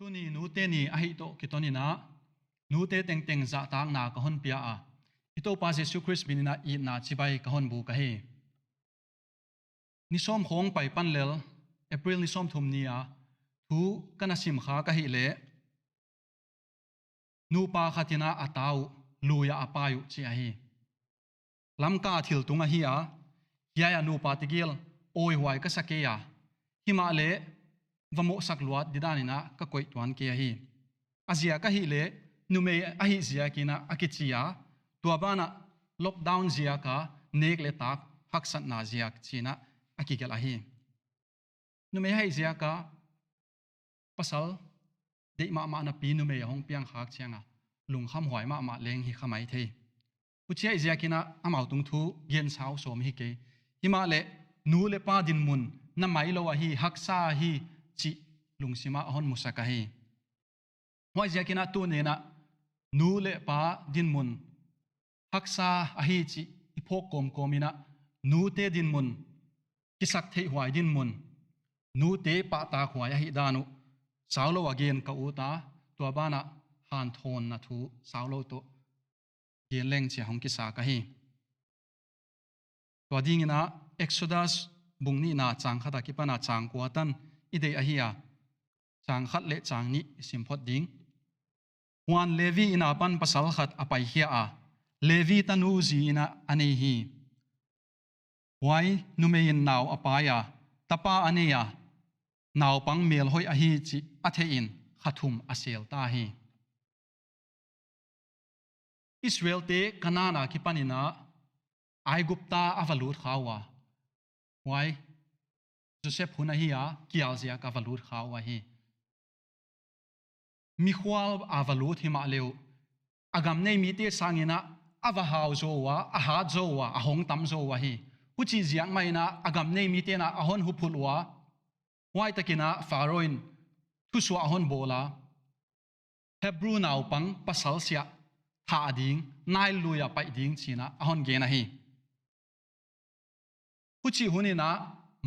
tu ni nu te ni a hi to kitoni na nu te teng teng za tang na ka hon pia a ito pa Jesu Christ binina I na chibai ka hon bu ka he ni som khong pai pan lel April ni som thum ni a thu kana sim kha ka hi le nu pa khatina atau luya apayu chi a hi lamka thil tunga hi a hiya nu pa tigil oi huai ka sakeya hima le vamo sakluat didanina ka koi tuan ke hi azia ka hi le nume a hi zia kina akichia tuabana lockdown zia ka nek le tak haksat na zia china akigel a hi nume hai zia ka pasal de ma na pi nume hong piang khak chianga lung kham hoi ma leng hi khamai thei puchia zia kina amau tung thu gen sao som hi ke hima le nu le pa din mun na mai lo a hi haksa hi chi lungsima hon musaka hi hoi zia kina tu ne na nu le pa din mun haksa a hi chi ipok kom komina nu te din mun kisak thei huai din mun nu te pa ta huai a hi danu saulo again ka uta to bana han thon na thu saulo to gen leng che hong ki sa ka hi to ding ina Exodus bungni na chang khata ki pana chang kwa tan ide a hi a chang khat le chang ni simphot ding wan levi ina pan pasal khat apai hia a levi tanu zi ina ane hi wai numein naw apaya tapa aneya naw pang mel hoi a hi chi athein khathum asel ta hi Israel te kanana ki panina aigupta avalut khawa wai Joseph huna hi a kialzia ka avalut khawa hi mikhwal avalut hi ma leu agam nei mi te sangina avahaw zowa aha zowa ahong tam zowa hi uchi ziang maina agam nei mi te na ahon hupulwa wai takina faroin thuswa ahon bola Hebrew naw pang pasal sia tha ding nai luya pai ding china ahon ge na hi uchi hunina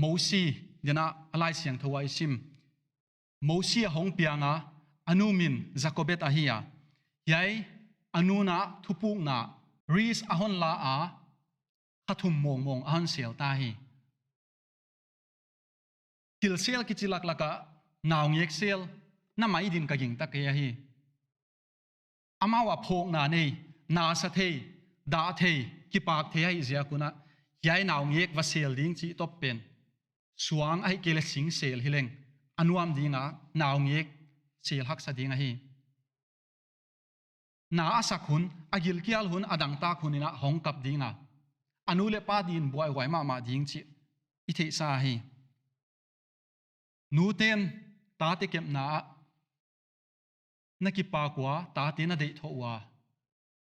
mosi dena alai siang thawai sim mosi hong pianga anumin Jacobet ahia yai anuna thupuk na ris ahon la a khathum mong ahon sel ta hi til sel ki chilak laka naw ngek sel na mai din ka ging ta ke hi amawa phok na nei na sa thei da thei ki pak thei ai zia kuna yai naw ngek va sel ding chi top pen suang ai kele sing sel hileng anuam dinga naw ngek sel hak sa dinga hi na asa khun agil kial hun adang ta khunina hong kap dinga anule pa din boy wai ma ding chi I thei sa hi nu ten ta te kem na nakipa kwa ta te na dei thowa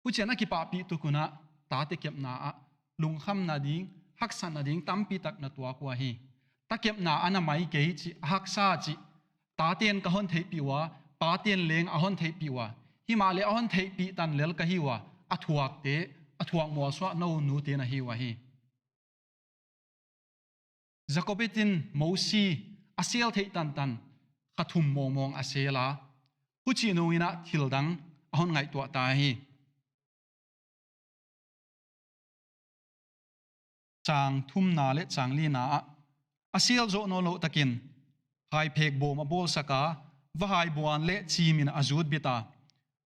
puche nakipa pi tu kuna ta te kem na lung kham na ding haksan na ding tampi tak na tua kwa hi ta kem na ana mai ke chi haksa chi ta ten ka hon thei piwa pa ten leng a hon thei piwa himale a hon thei pi tan lel ka hiwa athuak te athuak mo swa no nu te na hiwa hi Jacobetin mosi asel thei tan khathum mong asela puchi no ina thildang ahon ngai to ta hi chang thum na le chang li na asel zo no lo takin hai phek bom a bol saka wa hai buan le chimin azut bita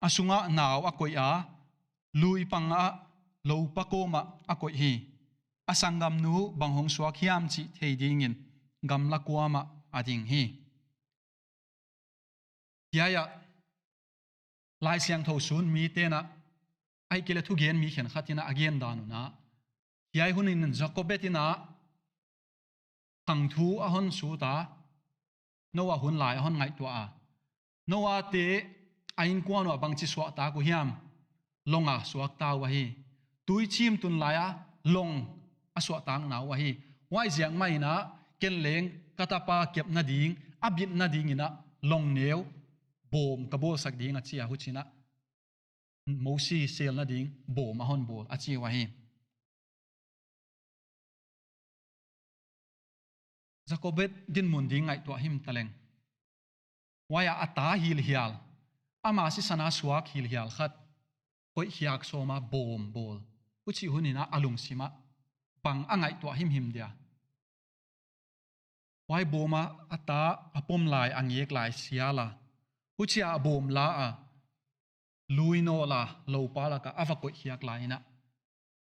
asunga naw akoi a lui panga lo pakoma akoi hi asangam nu banghong swak hiam chi theidingin gamla kwama ading hi yaya lai siang tho sun mi te na ai kele thu gen mi khen khatina again danu na yai hunin Jacobetina thang thu ahon su ta nowa hun lai ahon ngai to a nowa te ain kwano bang chi swa ta ku hiam longa suak ta wa hi tui chim tun laya long aswa tang na wa hi wai jiang mai na ken leng katapa kep na ding abit na ding ina long neu bom kabol sak ding achia huchina mosi sel na ding bom ahon bol achi wa hi Jacobet din mun ding ngai to him taleng waya ata hil hial ama si sana suak hil hial khat koi hiak soma bom bol uchi hunina alung sima bang angai to him dia wai boma ata apom lai angek lai siala uchia bom la a luino la lo pala ka avakoi hiak laina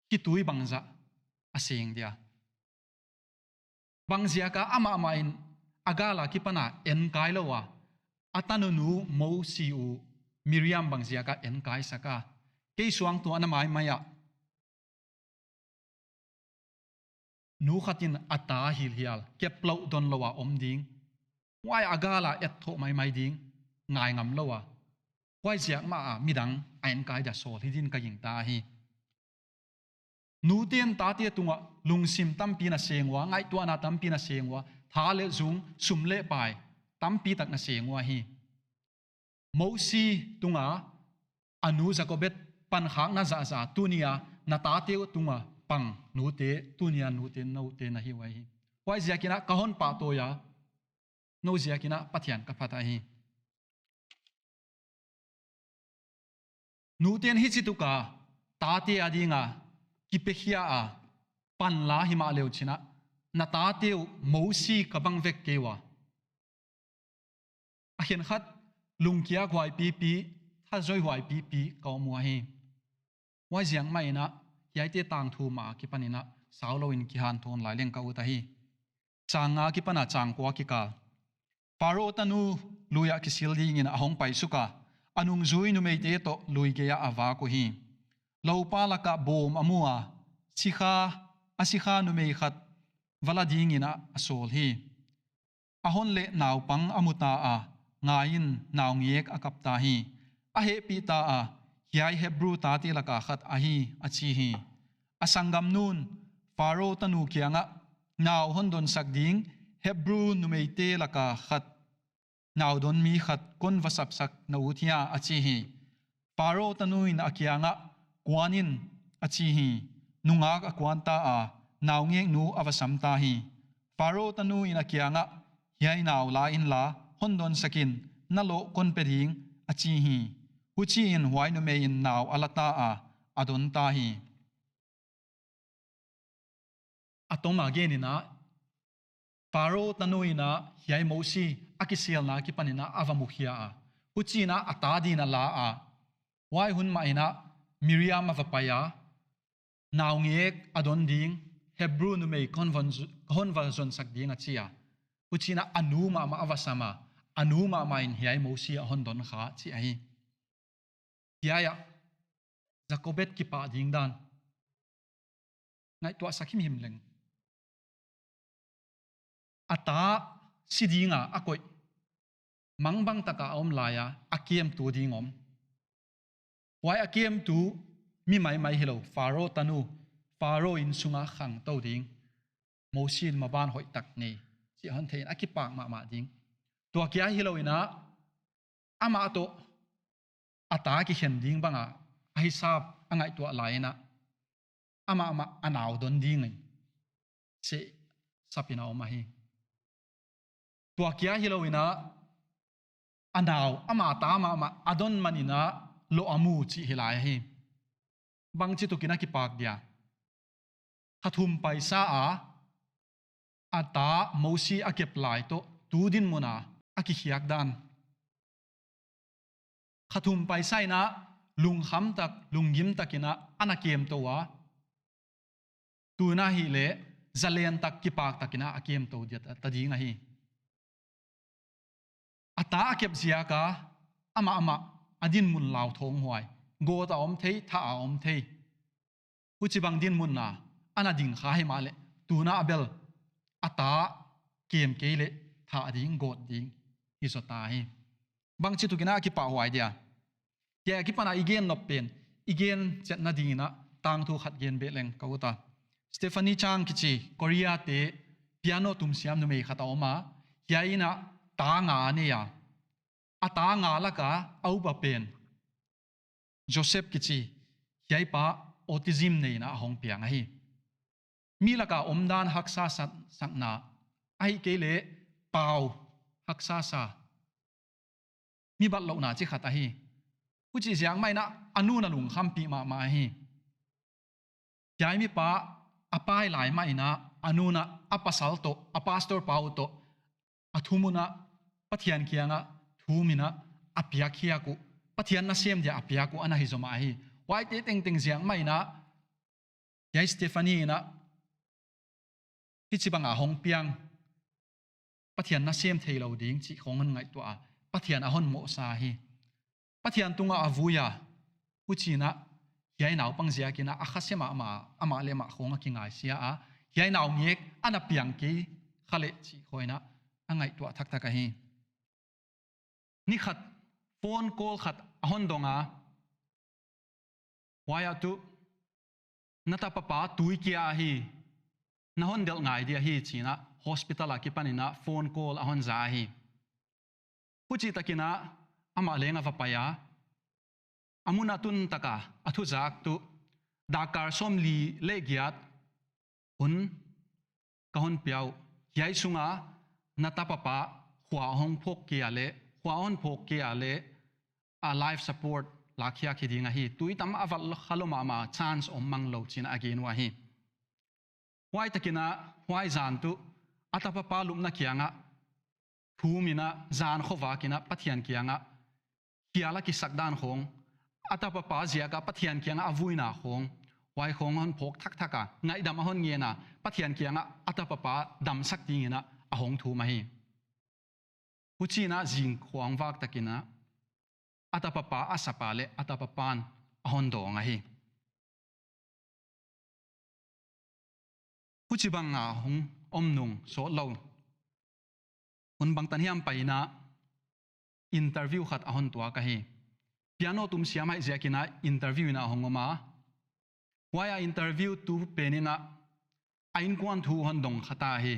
ki tui bangza aseng dia bangzia ka ama ama in agala ki pana en kai lowa atanunu mo siu miriam bangzia ka en kai saka ke suang tu anamai maya nu khatin ata hil hial keplo don lowa om ding wai agala et tho mai ding ngai ngam lowa wai ziak ma a midang en kai da sol hidin ka ying ta hi nu ten ta te tunga lungsim tampi na sengwa ngai tu ana tampi na sengwa tha le zung sum le pai tampi tak na sengwa hi mosi tunga anu zakobet pan khang na za tunia na ta te tunga pang nu te tunia nu te no te na hi wai hi wai ziakina kahon pa to ya no ziakina pathian ka phata hi nu ten hi chituka ta te adinga kipehia a pan la hima leu china na ta te mosi kabang vek kewa a hian khat lungkia khwai pi tha zoi hwai pi ka mu hi wai ziang mai na yaite tang thu ma ki panina sauloin ki han thon lai leng ka uta hi changa ki pana chang kwa ki ka paro tanu luya ki silding in ahong pai suka anung zui nu meite to lui ge ya awa ko hi lo pala ka bom amua sikha nu mei khat valading ina asol hi ahon le naw pang amuta a ngain naw ngiek akapta hi a he pi ta a hiai hebru ta ti laka khat a hi achi hi asangam nun faro tanu kianga naw hondon sakding hebru nu meite laka khat naw don mi khat kon vasap sak na uthia achi hi faro tanu in akianga kwanin achi hi nungak akwanta a naw ngek nu avasam ta hi faro tanu in akianga hiai naw la in la hondon sakin nalo kon peding achi hi huchi in huai no me in naw alata a adon ta hi atoma genina faro tanuina hiai mosi akisial na ki panina avamukhia a huchi na atadi na la a wai hun maina miriam avapaya naw ngek adon ding hebrew no me conversion sak ding achia huchi na anuma ma avasama anuma main hiai mosi a hondon kha chi ai hiaya Jacobet ki pa ding dan ngai to sakim himleng ata sidinga akoi mangbang taka om laya akiem tu dingom wai akiem tu mi mai hello faro tanu faro in sunga khang to ding mosin maban hoi tak nei chi han thein akipak ma ding to kya hello ina ama to ata ki hen ding banga hisab angai to laina ama anaw don ding se sapina oma hi to kya hiloina anaw ama ta ma adon manina lo amu chi hilai hi bang chi to kina ki pak dia hathum paisa a ata mosi akep lai to tudin muna aki hiak dan khathum paisai na lungham tak lunggim takina anakem to wa tuna hi le zalen tak ki pak takina akem to dia tadinga hi ata akep zia ka ama adin mun law thong huai go ta om thei tha om thei huchi bang din mun na ana ding kha hi male tuna abel ata kem keile tha ding god ding isota hi bang chi tukina ki pa huai dia ke ki pana igen nop pen igen chet na dingina tang thu khat gen be leng kauta Stephanie Chang kichi Korea te piano tum siam no me khata oma hiaina ta nga ne ya ata nga laka au ba pen Joseph kichi hiai pa autism nei na hong piang hi mi laka omdan haksa sakna ai kele pau haksa sa mi bal lo na chi khata hi hu chi siang mai na anu na lung kham pi ma hi yai mi pa apai lai mai na anu na apasal to apastor pau to athumuna pathian kianga thumina apia khia ku pathian na sem dia apia ku ana hi zoma hi wai te teng teng siang mai na yai Stephanie na hi chi banga hong piang pathian na sem thei lo ding chi khong ngai to a pathian a hon mo sa hi pathian tunga avuya uchina yai naw pang zia kina akhasema ama le ma khonga ki ngai sia a yai naw ngek ana piang ki khale chi khoina angai to thak thak a hi ni khat phone call khat ahon donga waya tu nata papa tuikia hi na hon del ngai dia hi china hospital a ki panina phone call ahon za hi puchi takina ama lenga vapaya amuna tun taka athu jak tu dakar somli legiat un kahon piao yai sunga nata papa khwa hong phok ki ale khwa on phok ki ale a life support lakhia ki dinga hi tuitam aval khaloma ma chance om manglo chin again wa hi wai takina wai zan tu atapa pa lumna kianga thumina zan khowa kina pathian kianga kiala ki sakdan khong atapa pa zia ka pathian kianga avuina khong wai khong hon phok thak thaka ngai dam hon nge na pathian kianga atapa pa dam sak tingina ahong thu ma hi huchina jing khwang wak takina atapa pa asapale atapa pan ahon do nga hi huchibanga hong omnung so lo un bang tan hiam paina interview khat ahon tua ka hi piano tum siamai zekina interview na hongoma waya interview tu penina ain kwan thu hon dong khata hi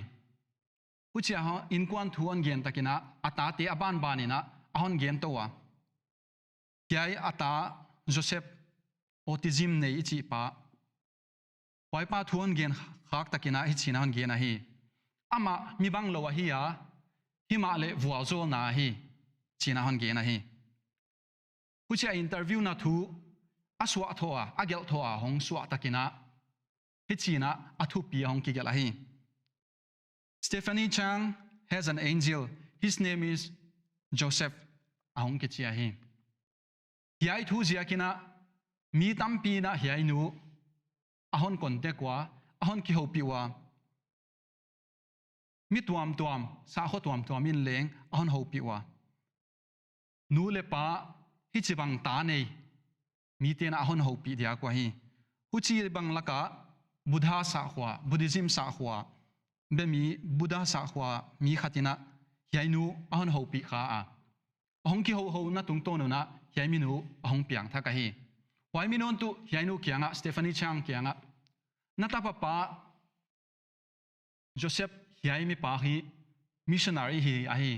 huchia ha in kwan thu on gen takina ata te aban banina ahon gen towa kyai ata Joseph autism nei ichi pa wai pa thu on gen khak takina hi china on gen a hi ama mi bang lo hi ya hima le vual zol na hi china hon gen a hi huchia interview na thu aswa thoa agel thoa hong swa takina hi china athu pi hong ki gel a hi Stephanie Chang has an angel his name is Joseph ahong ki chia hi hiai thu zia kina mi tampi na hiai nu ahon konte kwa ahon ki ho piwa mi tuam sa kho tuam in leng ahon ho piwa nu le pa hi chi bang ta nei mi te na ahon ho pi dia kwa hi hu chi bang laka buddha sa khwa buddhism sa khwa be mi buddha sa khwa mi khatina hiai nu ahon ho pi kha a ahong ki ho na tung to no na hiai mi nu ahong piang tha ka hi wai mi non tu hiai nu kianga Stephanie Chang kianga nata papa Joseph hiai mi pa hi missionary hi a hi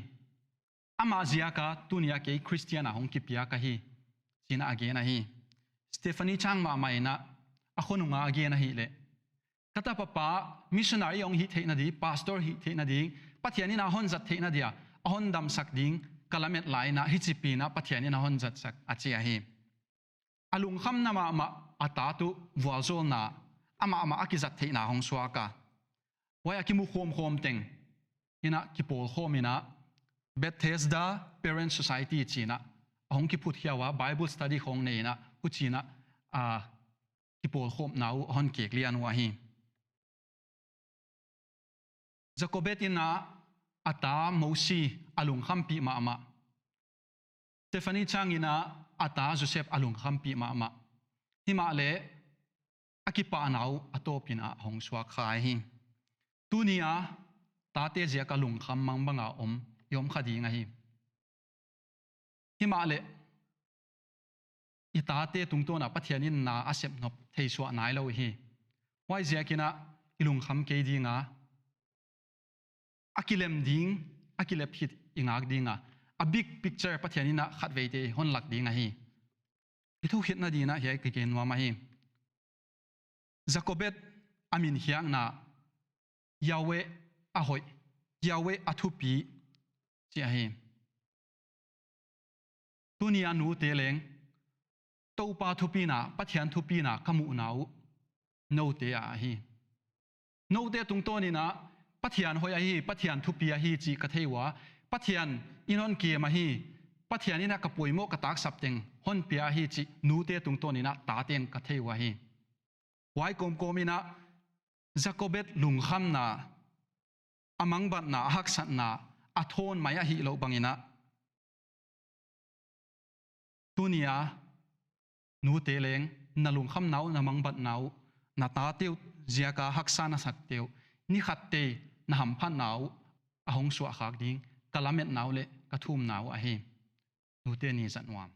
ama zia ka tunia ke Christian ahong ki pia ka hi china again a hi Stephanie Chang ma mai na akhonunga again a hi le kata papa missionary ong hi theina di pastor hi theina di pathiani na hon zat theina dia ahon dam sak ding kalamet laina hi chipi na pathiani na hon zat sak achi a hi alung kham na ma ata tu vualzol na ama akizat theina hong swaka waya ki mu khom teng ina ki pol khomina Bethesda Parent Society china ahong ki phut hiawa Bible study khong neina uchina ki pol khom nau hon kek lian wa hi Jacobetina ata mosi alung khampi ma Stephanie Changina ata Joseph alung khampi ma hima le akipa nau atopina hong swa khai hi tunia tate zia kalung kham mangbanga yom khadi nga hi hima le itate tungtona pathianin na asep nop theiswa nai lo hi wai zia kina ilung kham ke dinga akilem ding akilep hit ingak dinga a big picture pathianina khatveite hon lak dinga hi ithu hit na dina hi ke ken wa ma hi Jacobet amin hiang na Yahweh ahoi Yahweh athupi chi hi tunia nu te leng to pa thupina pathian thupina kamu nau no te a hi no te tung to ni na pathian hoi a hi pathian thupia hi chi ka theiwa pathian inon ke ma hi pathian ina ka poimo ka tak sapteng hon pia hi chi nu te tung to ni na ta ten ka theiwa hi wai kom komina Jacobet lung kham na amang bat na hak sat na athon maya hi lo bangina tunia nu te leng na lung kham nau na mang bat nau na ta teu ziaka hak sana sak teu ni khat te na ham phan nau ahong suwa khak ding kalamet nau le kathum nau a hi nu te ni zanwam